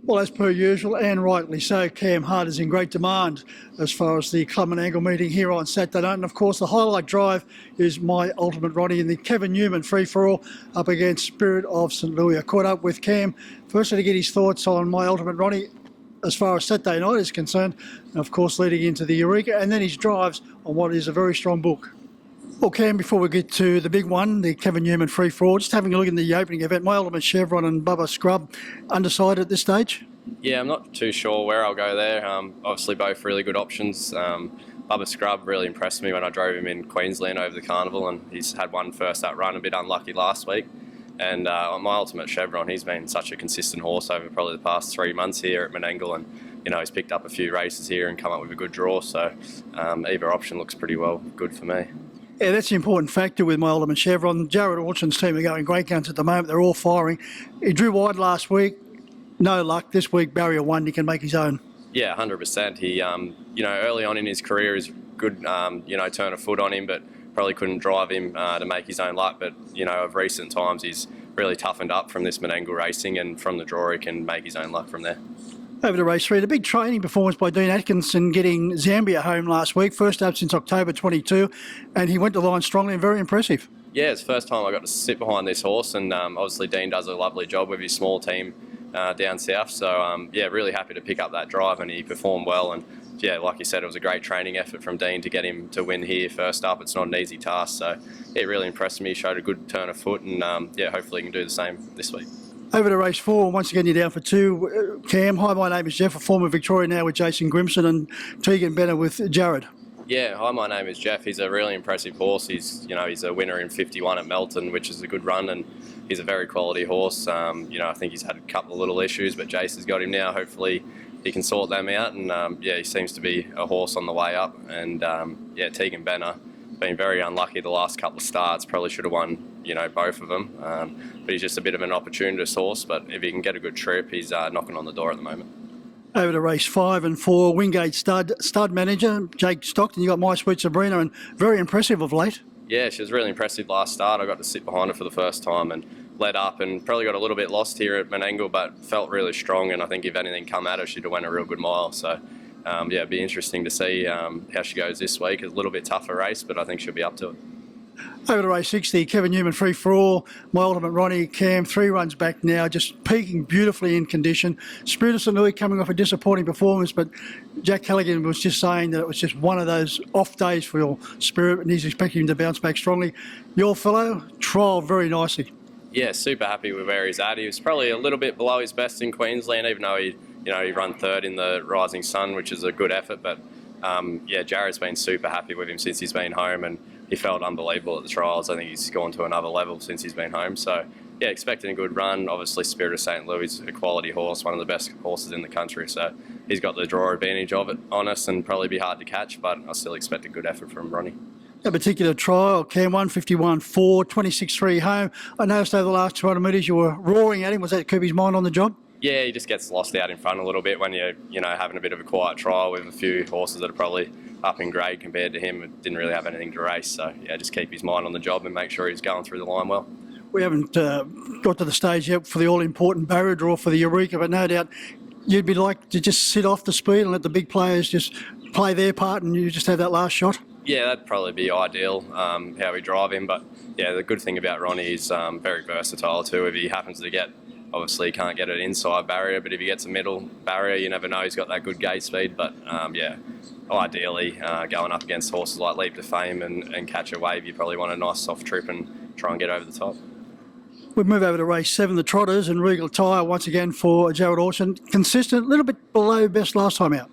Well, as per usual, and rightly so, Cam Hart is in great demand as far as the Club and Angle meeting here on Saturday night. And of course, the highlight drive is My Ultimate Ronnie in the Kevin Newman free-for-all up against Spirit of St. Louis. I caught up with Cam firstly to get his thoughts on My Ultimate Ronnie as far as Saturday night is concerned, and of course leading into the Eureka, and then his drives on what is a very strong book. Well, Cam, before we get to the big one, the Kevin Newman free-for-all, just having a look in the opening event, My Ultimate Chevron and Bubba Scrub, undecided at this stage? Yeah, I'm not too sure where I'll go there. Obviously, both really good options. Bubba Scrub really impressed me when I drove him in Queensland over the carnival, and he's had one first up run, a bit unlucky last week. And on My Ultimate Chevron, he's been such a consistent horse over probably the past 3 months here at Menangle, and he's picked up a few races here and come up with a good draw. So either option looks pretty well good for me. Yeah, that's the important factor with My Ultimate Chevron. Jared Orchand's team are going great guns at the moment. They're all firing. He drew wide last week. No luck. This week, barrier one, he can make his own. Yeah, 100%. He, early on in his career, is good, turn of foot on him, but probably couldn't drive him to make his own luck. But, of recent times, he's really toughened up from this Menangle racing, and from the draw, he can make his own luck from there. Over to race 3, the big training performance by Dean Atkinson getting Zambia home last week, first up since October 22, and he went to the line strongly and very impressive. Yeah, it's the first time I got to sit behind this horse, and obviously Dean does a lovely job with his small team down south. So, really happy to pick up that drive, and he performed well. And, yeah, like you said, it was a great training effort from Dean to get him to win here first up. It's not an easy task, so it really impressed me. He showed a good turn of foot, and, hopefully he can do the same this week. Over to race 4, once again you're down for 2. Cam, hi, my name is Jeff, a former Victorian now with Jason Grimson, and Tegan Benner with Jared. Yeah, hi, my name is Jeff. He's a really impressive horse. He's a winner in 51 at Melton, which is a good run, and he's a very quality horse. I think he's had a couple of little issues, but Jason's got him now. Hopefully he can sort them out, and he seems to be a horse on the way up. And Tegan Benner, been very unlucky the last couple of starts, probably should have won, both of them. But he's just a bit of an opportunist horse, but if he can get a good trip, he's knocking on the door at the moment. Over to race 5 and 4, Wingate stud manager, Jake Stockton. You got My Sweet Sabrina, and very impressive of late. Yeah, she was really impressive last start. I got to sit behind her for the first time and led up, and probably got a little bit lost here at Menangle, but felt really strong, and I think if anything come at her, she'd have went a real good mile. So, it'd be interesting to see how she goes this week. It's a little bit tougher race, but I think she'll be up to it. Over to race 60, Kevin Newman free-for-all, My Ultimate Ronnie, Cam, 3 runs back now, just peaking beautifully in condition. Spirit of St. Louis coming off a disappointing performance, but Jack Callaghan was just saying that it was just one of those off days for your Spirit, and he's expecting him to bounce back strongly. Your fellow trialled very nicely. Yeah, super happy with where he's at. He was probably a little bit below his best in Queensland, even though he run 3rd in the Rising Sun, which is a good effort. But Jared's been super happy with him since he's been home, and he felt unbelievable at the trials. I think he's gone to another level since he's been home. So, yeah, expecting a good run. Obviously, Spirit of St. Louis is a quality horse, one of the best horses in the country. So he's got the draw advantage of it on us, and probably be hard to catch, but I still expect a good effort from Ronnie. A particular trial, Cam 151.4, 26.3 home. I noticed over the last 200 metres you were roaring at him. Was that to keep his mind on the job? Yeah, he just gets lost out in front a little bit when you're having a bit of a quiet trial with a few horses that are probably up in grade compared to him. It didn't really have anything to race, so yeah, just keep his mind on the job and make sure he's going through the line well. We haven't got to the stage yet for the all-important barrier draw for the Eureka, but no doubt you'd be like to just sit off the speed and let the big players just play their part, and you just have that last shot. Yeah, that'd probably be ideal, how we drive him. But yeah, the good thing about Ronnie is very versatile too. If he happens to get, obviously he can't get an inside barrier, but if he gets a middle barrier, you never know, he's got that good gate speed. But ideally going up against horses like Leap to Fame and Catch a Wave, you probably want a nice soft trip and try and get over the top. We move over to race 7, the Trotters, and Regal Attire once again for Jared Orchard. Consistent, a little bit below best last time out.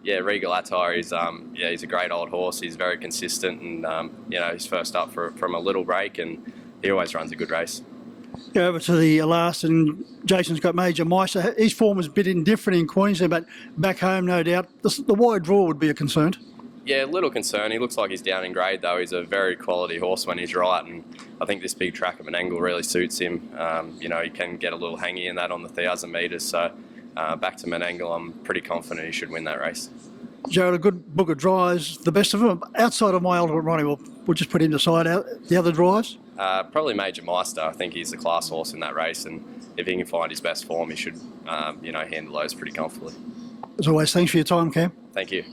Yeah, Regal Attire is he's a great old horse. He's very consistent, and he's first up from a little break, and he always runs a good race. Go over to the last, and Jason's got Major Meister. His form was a bit indifferent in Queensland, but back home, no doubt, the wide draw would be a concern. Yeah, a little concern. He looks like he's down in grade, though. He's a very quality horse when he's right, and I think this big track at Menangle really suits him. He can get a little hangy in that on the 1,000 metres, so back to Menangle, I'm pretty confident he should win that race. Jared, a good book of drives, the best of them. Outside of My Ultimate Ronnie, we'll just put him aside. Out the other drives? Probably Major Meister. I think he's the class horse in that race, and if he can find his best form, he should, handle those pretty comfortably. As always, thanks for your time, Cam. Thank you.